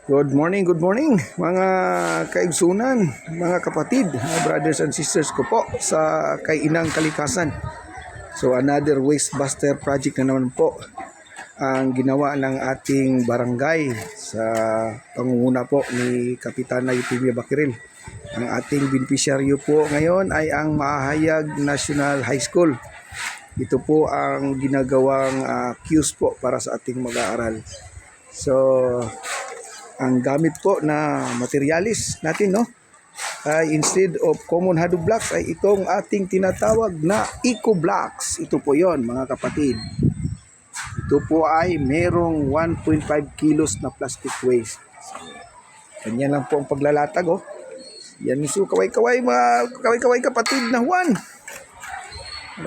Good morning mga kaigsunan, mga kapatid, mga brothers and sisters ko po sa Kainang Kalikasan. So another waste buster project na naman po ang ginawa ng ating barangay sa pangunguna po ni Kapitana Eutimia Bakiril. Ang ating beneficiaryo po ngayon ay ang Mahayag National High School. Ito po ang ginagawang queues po para sa ating mag-aaral. So ang gamit po na materialis natin, no, ay instead of common hado blocks ay itong ating tinatawag na eco blocks. Ito po yon mga kapatid. Ito po ay merong 1.5 kilos na plastic waste. So, kanya lang po ang paglalatag, oh. Yan, so kaway-kaway mga kaway-kaway kapatid na Juan.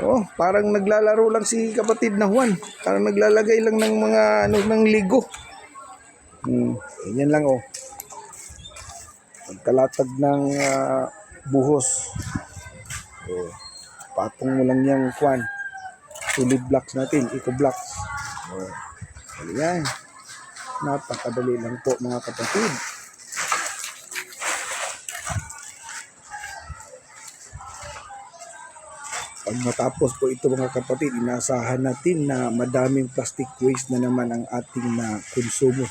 Oh, parang naglalaro lang si kapatid na Juan. Parang naglalagay lang ng mga ng ligo. Ganyan lang, oh. Pagkalatag ng buhos. Oh, patong mo lang yung kwan. Solid blocks natin, eco blocks. Oh, ayan. Napakadali lang po mga kapatid. Pag matapos po ito mga kapatid, inasahan natin na madaming plastic waste na naman ang ating na konsumo